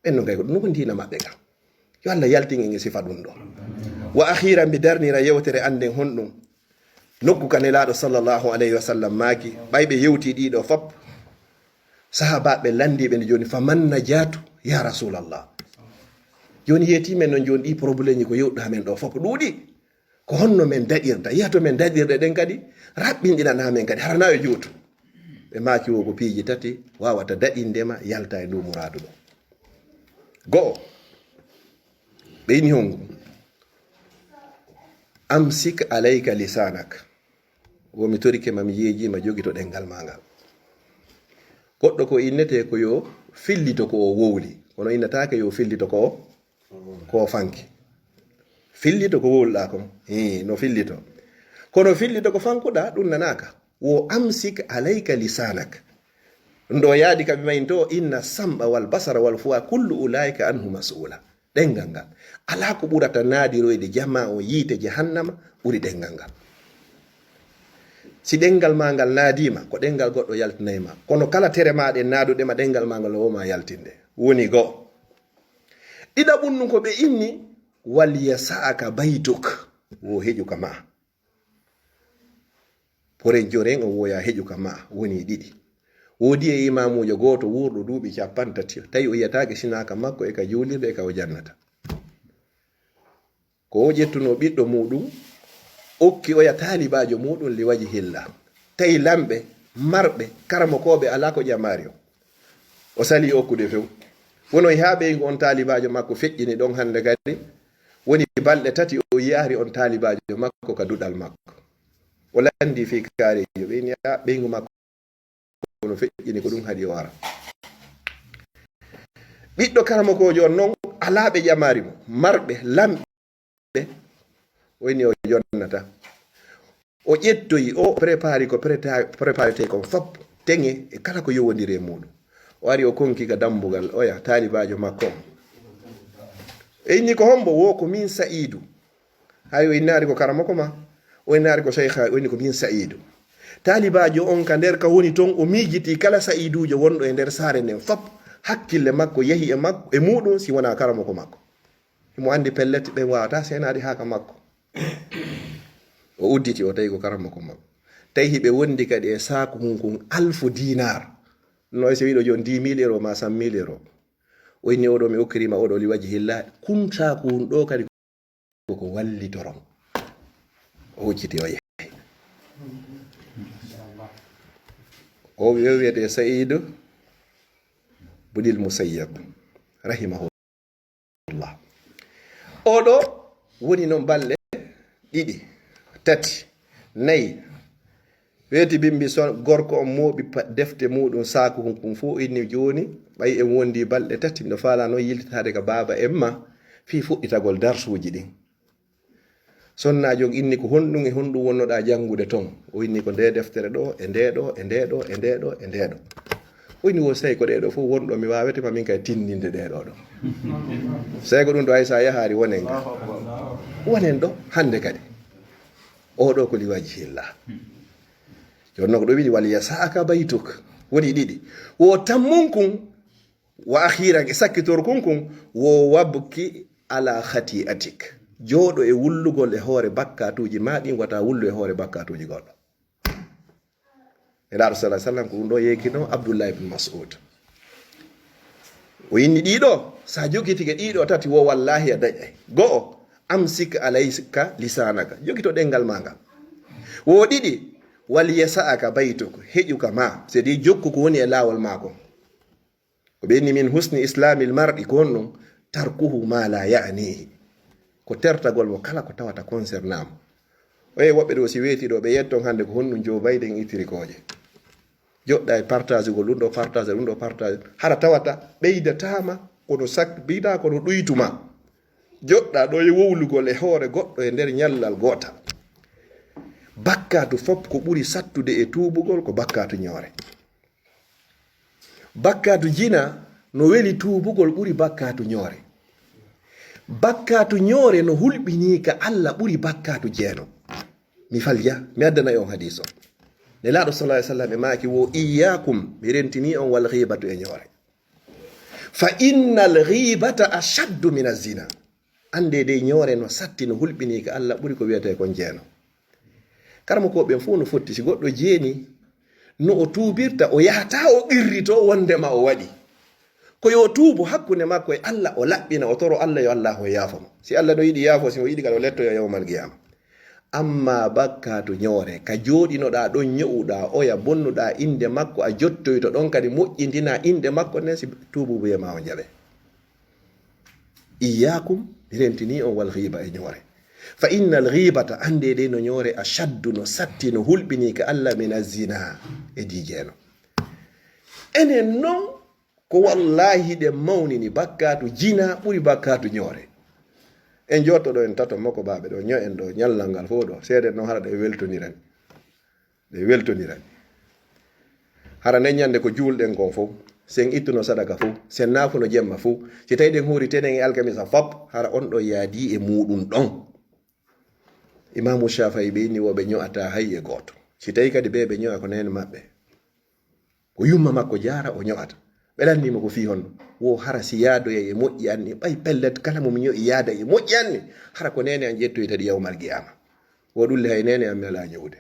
ɓen no gay ko ɗum ko diina maɓɓe kam yo Allah yaltin e sifa ɗum ɗo wa akhiran mi darnira yewtere anden honɗum nokku ka nelaɗo sallllahu alayhi wa sallam maaki ɓayɓe yewti ɗiɗo fop sahabaɓe landiɓe nde joni faman najatu ya rasulallah joni yetimen noon joni ɗi probléme ji ko yewɗuɗa men ɗo fof ɗuuɗi ko honno men daɗirta yiyato men daɗirɗe ɗen kadi raɓɓinɗinana men kadi harana e juutu ɓe maaki wo ko piiji tati wawata daɗindema yalta e ndu muradu ɗo go'o ɓeyni hongu amsik alayka lisanak womi torike mami yeejima jogi to ɗengal mangal goɗɗo ko innete ko yo fillito ko o wowli kono innatake yo fillito ko fanki fillito ko wowluɗa kom no fillito kono fillito ko fankuɗa ɗum nanaka wo amsik alayka lisanak ndo yaadi kaɓe mayin to inna samba wal basara wal fuwa kullu ulaika anhu mas'ula ɗengal ngal ala ko ɓurata naadiroyde jama o yiite jahannama ɓuri ɗengal ngal si ɗengal ma ngal naadima ko ɗengal goɗɗo yaltinayma kono kala tere maɗe naaduɗema ɗengal ma ngal woma yaltinde woni go ɗiɗaɓum ɗum ko ɓe inni wal yasa'aka baytuk wo heƴuka ma poren joren o woya heƴuka ma woni ɗiɗi woodi e imamujo goto wurɗo duuɓi 50 tawi o yiyatake sinaka makko e ka julirde e ka o jannata ko o ƴettuno ɓiɗɗo muɗum okki oya taalibajo muɗum li waji hilla tawi lamɓe marɓe karmakoɓe ala ko ƴamari o sali okkude few wono ha ɓeygu on taalibajo makko feƴƴini ɗon hande kadi woni balɗe tati o yaari on taalibajo makko ka duɗal makko o landi fi kaarijo ɓeyni ɓeygu makko no feƴƴini ko ɗum haadi o wara ɓiɗɗo karmakojo on noon ala ɓe ƴamari mo marɓe lamɓe woni o jonnata o ƴettoyi o préparé ko préparé ko fop teŋe e kala ko yowodiri e muɗum o ari o konki ka dambugal oya talibajo makko e inni ko hombo wo ko min Saïdou hay o innari ko karamako ma o innari ko cheikha o inni ko min Saïdou talibajo on ka nder ka woni ton o miijiti kala Saïdoujo wonɗo e nder saare nden fop hakkille makko yehi e makko e muɗum si wona karamako makko mo andi pellete ɓe wawata senade haka makko o udditi o tawi ko karamako makko tawi hiɓe wondi kadi e saku hunkun 1000 dinar no so wiɗo jon 10 000 euro ma 100 000 euro o inni oɗo mi okkirima oɗo li waji hilla kum saku hun ɗo kadi koko wallitoron o hucciti o yehi o wiyete Saïdou Budil Musayyab rahimahullah oɗo woni noon balɗe 2 3 4 weeti bimbi son gorko on mooɓi defte muɗum saku hunkum fu inni joni ɓay en wondi balɗe 3 no faala noon yiltitade ka baba emma fi fuɗɗitagol darsuji ɗin sonnajo inni ko honɗum e honɗum wonnoɗa jangude ton o inni ko nde deftere ɗo e ndeɗo e ndeɗo e ndeɗo e ndeɗo o inni wo sey ko ɗeɗo fof wonɗo mi wawetema min kay tindinde ɗeɗo ɗo sey ko ɗum ɗo hay sa yahari wonen ga wonen ɗo hande kadi oɗo ko liwaji hilla jonno ko ɗo wiɗi wal yasaka baytuk woni 2 wo tammun kun wa akhiran e sakkitor kun wo wabki ala khati'atik jooɗo e wullugol e hoore bakkatuji ma ɗin wata wullu e hoore bakkatuji goɗɗo e laaɗo sallah sallam ko ɗum ɗo yeekino Abdullah ibn Mas'ud o inni ɗiɗo sa jogitike ɗiɗo tati wo wallahi a daƴay go'o amsik alayka lisanaka jogito ɗengal ma ngal wo 2 wal yasa'aka baytuk heƴuka ma sedi jokku ko woni e laawol maako ko ɓenni min husni islamil mar'i ko honɗum tarkuhu ma la ya'nihi ko tertagol mo kala ko tawata concernamo oye woɓɓe ɗo si weeti ɗo ɓe yetton hande ko honɗum Joe Biden ittirikoje joɗɗa e partage gol ɗum ɗo partage hara tawata ɓeydatama kono bida kono ɗuytuma joɗɗa ɗo e wowlugol e hoore goɗɗo e nder ñallal gotal bakkatu fop ko ɓuri sattude e tuubugol ko bakkatu ñoore bakkatu jina no weli tuubugol ɓuri bakkatu ñoore bakkatu ñoore no hulɓini ka Allah ɓuri bakkatu jeeno mi falja mi addana on hadis o ne laaɗo sallallahu alaihi wasallam e maaki wo iyyakum mi rentini on wal ghibatu e ñoore fa innal ghibata ashaddu min az-zina ande de ñoore no satti no hulɓini ka Allah ɓuri ko wiyete kon jeeno karmo ko ɓen fu no fotti si goɗɗo jeeni no o tuubirta o yahata o qirrito wondema o waɗi ko yo tuubu hakkunde makko e Allah o laɓɓina o toro Allah yo Allah o yaafamo si Allah no yiɗi yaafo si o yiɗi kala o letto yo yawmal qiyama amma bakkatu ñoore ka jooɗinoɗa ɗon ño'uɗa oya bonnuɗa inde makko a jottoyto ɗon kadi moƴƴintina inde makko nden si tuubu wiyama o jaɓe iyyakum rentini on wal ghiba e ñoore fa innal ghibata ande de no ñoore ashaddu no satti no hulɓini ka Allah min az-zina e dijeeno enen non ko wallahi de mawnini bakkatu jina ɓuri bakkatu ñoore en jottoɗo en tato makko baɓe ɗo ño en ɗo ñallal ngal fo ɗo seeɗen noon hara ɗe weltonirani hara nden ñande ko juulɗen kon fof sen ittuno sadaka fof sen naafuno jemma fof si tawi ɗen huuri tenen e alkamisa fop hara on ɗo yaadi e muɗum ɗon imamu Shafi'i ɓe inni woɓe ño'ata hay e gooto si tawi kadi ɓe ño'a ko nene maɓɓe ko yumma makko jara o ño'ata ɓelandima ko fi honno wo hara si yaadoya e moƴƴi anni ɓay pellet kala mo mi ño'i yaada e moƴƴi anni hara ko nene an jettoyi tadi yawmal qiyama wo ɗulle hay nene am mela ñowde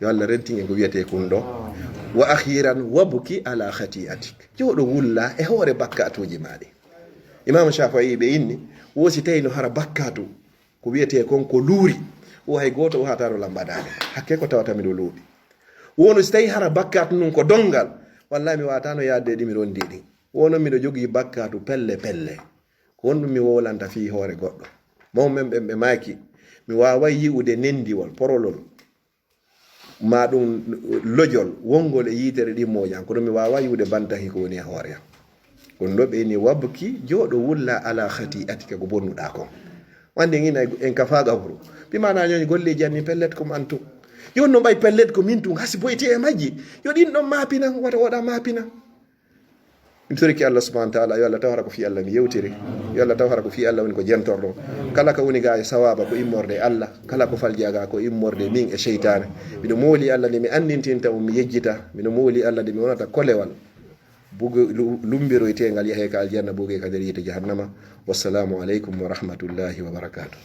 yo Allah rentin en ko wiyete kun ɗo wa akhiran wabki ala khati'atik joɗo wulla e hoore bakkatuji maɗi imam Shafi'i ɓe inni wo si tawi no hara bakkatu ko wiyete kon ko luuri wo hay goto o hataro lambadade hakke ko tawata miɗo luuɓi wono si tawi hara bakkatu nun ko dongal wallahi mi watano yadde ɗi mi rondi ɗin wono miɗo jogui bakkatu pelle ko wonɗum mi wolanta fi hoore goɗɗo mawmen ɓe maaki mi wawai yi'ude nendiwol porolol ma ɗum lojol wongol e yitere ɗimmojan kono mi wawa yi'ude bantahi ko woni e hoore yam kono ɗo ɓe ni wabki joɗo wulla ala khati'atika ko bonnuɗa kon wande ngina en kafa gabru bi mana nyoni golle janni pellet ko mantu yonno bay pellet ko mintu hasi boyti e majji yo din don mapina wata wada mapina min toriki Allah subhanahu wa ta'ala yo Allah tawara ko fi Allah mi yewtiri yo Allah tawara ko fi Allah woni ko jentordo kala ka woni ga e sawaba ko immorde Allah kala ko faljaga ko immorde min e shaytan bido moli Allah ni mi annintinta mi yejjita bido moli Allah de mi wonata kolewal bugo lumbiro itengal yahe ka aljanna bugo ka der yite jahannama wassalamu alaikum wa rahmatullahi wa barakatuh